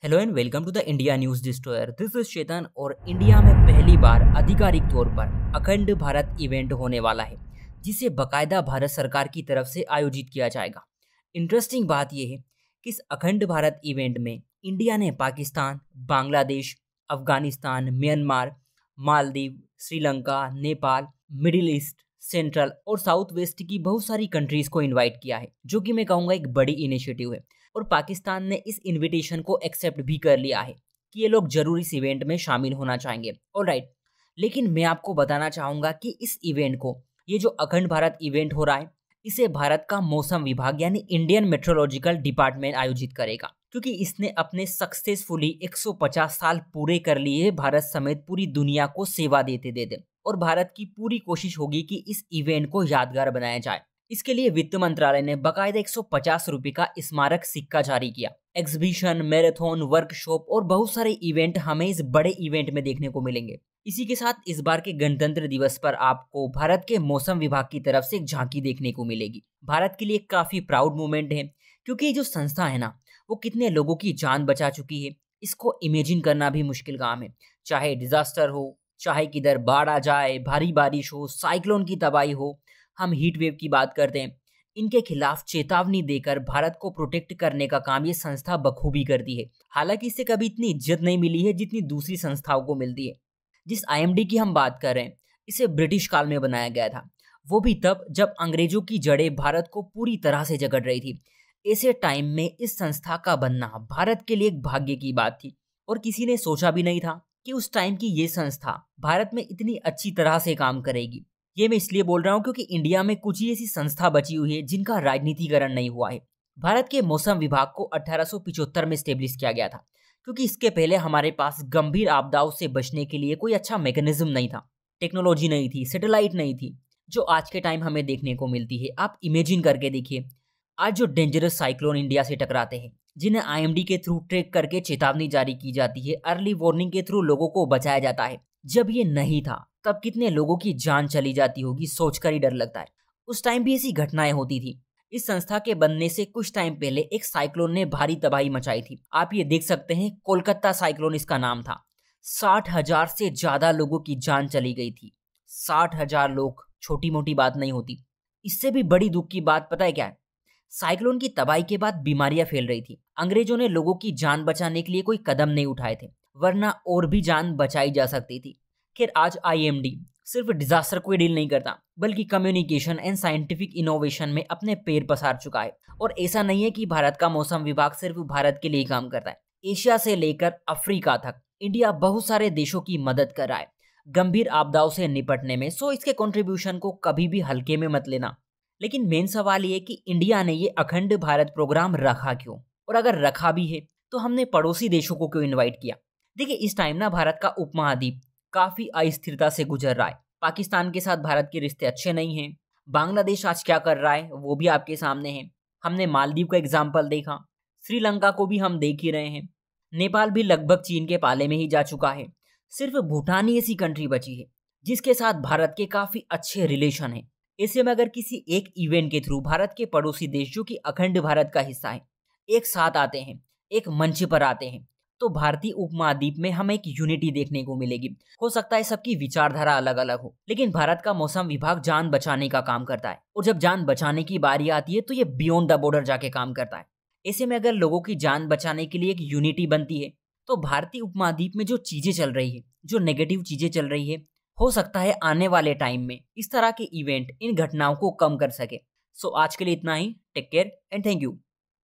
Hello and welcome to the India news destroyer. This is Chetan और India में पहली बार आधिकारिक तौर पर अखंड भारत इवेंट होने वाला है, जिसे बकायदा भारत सरकार की तरफ से आयोजित किया जाएगा। इंटरेस्टिंग बात यह है कि इस अखंड भारत इवेंट में इंडिया ने Pakistan, Bangladesh, Afghanistan, Myanmar, Maldives, Sri Lanka, Nepal, middle east, central और साउथ वेस्ट की बहुत सारी कंट्रीज को इनवाइट किया है, जो कि मैं कहूँगा एक बड़ी इनिशिएटिव है। और पाकिस्तान ने इस इनविटेशन को एक्सेप्ट भी कर लिया है कि ये लोग जरूर इस इवेंट में शामिल होना चाहेंगे। ऑलराइट, लेकिन मैं आपको बताना चाहूँगा कि इस इवेंट को, ये जो अखंड भारत इवेंट हो रहा है, इसे भारत का मौसम विभाग यानी इंडियन मेट्रोलॉजिकल डिपार्टमेंट आयोजित करेगा, क्योंकि इसने अपने सक्सेसफुली 150 साल पूरे कर लिए भारत समेत पूरी दुनिया को सेवा देते देते। और भारत की पूरी कोशिश होगी कि इस इवेंट को यादगार बनाया जाए। इसके लिए वित्त मंत्रालय ने बकायदा 150 रुपए का स्मारक सिक्का जारी किया। एग्जीबिशन, मैराथन, वर्कशॉप और बहुत सारे इवेंट हमें इस बड़े इवेंट में देखने को मिलेंगे। इसी के साथ इस बार के गणतंत्र दिवस पर आपको भारत के मौसम विभाग की तरफ से एक झांकी देखने को मिलेगी। भारत के लिए काफी प्राउड मोमेंट है, क्योंकि ये जो संस्था है ना, वो कितने लोगों की जान बचा चुकी है, इसको इमेजिन करना भी मुश्किल काम है। चाहे डिजास्टर हो, चाहे किधर बाढ़ आ जाए, भारी बारिश हो, साइक्लोन की तबाही हो, हम हीट वेव की बात करते हैं, इनके खिलाफ चेतावनी देकर भारत को प्रोटेक्ट करने का काम ये संस्था बखूबी करती है। हालांकि इससे कभी इतनी इज्जत नहीं मिली है जितनी दूसरी संस्थाओं को मिलती है। जिस आईएमडी की हम बात कर रहे हैं, इसे ब्रिटिश काल में बनाया गया था, वो भी तब जब अंग्रेजों की जड़ें भारत को पूरी तरह से जकड़ रही थी। ऐसे टाइम में इस संस्था का बनना भारत के लिए एक भाग्य की बात थी, और किसी ने सोचा भी नहीं था कि उस टाइम की ये संस्था भारत में इतनी अच्छी तरह से काम करेगी। ये मैं इसलिए बोल रहा हूँ क्योंकि इंडिया में कुछ ही ऐसी संस्था बची हुई है जिनका राजनीतिकरण नहीं हुआ है। भारत के मौसम विभाग को 1875 में स्टेब्लिश किया गया था, क्योंकि इसके पहले हमारे पास गंभीर आपदाओं से बचने के लिए कोई अच्छा मैकेनिज्म नहीं था। टेक्नोलॉजी नहीं थी, सैटेलाइट नहीं थी, जो आज के टाइम हमें देखने को मिलती है। आप इमेजिन करके देखिए, आज जो डेंजरस साइक्लोन इंडिया से टकराते हैं, जिन्हें आईएमडी के थ्रू ट्रैक करके चेतावनी जारी की जाती है, अर्ली वार्निंग के थ्रू लोगों को बचाया जाता है, जब ये नहीं था तब कितने लोगों की जान चली जाती होगी, सोचकर ही डर लगता है। उस टाइम भी ऐसी घटनाएं होती थी। इस संस्था के बनने से कुछ टाइम पहले एक साइक्लोन ने भारी तबाही मचाई थी। आप ये देख सकते हैं, कोलकाता साइक्लोन इसका नाम था। 60,000 से ज्यादा लोगों की जान चली गई थी। 60,000 लोग छोटी मोटी बात नहीं होती। इससे भी बड़ी दुख की बात पता है क्या है? साइक्लोन की तबाही के बाद बीमारियां फैल रही थी। अंग्रेजों ने लोगों की जान बचाने के लिए कोई कदम नहीं उठाए थे, वरना और भी जान बचाई जा सकती थी। खैर, आज आईएमडी सिर्फ डिजास्टर को डील नहीं करता, बल्कि कम्युनिकेशन एंड साइंटिफिक इनोवेशन में अपने पैर पसार चुका है। और ऐसा नहीं है कि भारत का मौसम विभाग सिर्फ भारत के लिए काम करता है। एशिया से लेकर अफ्रीका तक इंडिया बहुत सारे देशों की मदद कर रहा है गंभीर आपदाओं से निपटने में। सो इसके कंट्रीब्यूशन को कभी भी हल्के में मत लेना। लेकिन मेन सवाल ये कि इंडिया ने ये अखंड भारत प्रोग्राम रखा क्यों, और अगर रखा भी है तो हमने पड़ोसी देशों को क्यों इनवाइट किया? देखिए, इस टाइम ना भारत का उपमहाद्वीप काफी अस्थिरता से गुजर रहा है। पाकिस्तान के साथ भारत के रिश्ते अच्छे नहीं हैं। बांग्लादेश आज क्या कर रहा है वो भी आपके सामने है। हमने मालदीव का एग्जाम्पल देखा, श्रीलंका को भी हम देख ही रहे हैं। नेपाल भी लगभग चीन के पाले में ही जा चुका है। सिर्फ भूटान ही ऐसी कंट्री बची है जिसके साथ भारत के काफी अच्छे रिलेशन है। ऐसे में अगर किसी एक इवेंट के थ्रू भारत के पड़ोसी देश, जो कि अखंड भारत का हिस्सा है, एक साथ आते हैं, एक मंच पर आते हैं, तो भारतीय उपमहाद्वीप में हमें एक यूनिटी देखने को मिलेगी। हो सकता है सबकी विचारधारा अलग अलग हो, लेकिन भारत का मौसम विभाग जान बचाने का काम करता है। और जब जान बचाने की बारी आती है तो ये बियॉन्ड द बॉर्डर जाके काम करता है। ऐसे में अगर लोगों की जान बचाने के लिए एक यूनिटी बनती है, तो भारतीय उपमहाद्वीप में जो चीजें चल रही है, जो नेगेटिव चीजें चल रही है, हो सकता है आने वाले टाइम में इस तरह के इवेंट इन घटनाओं को कम कर सके। सो आज के लिए इतना ही। Take care and thank you.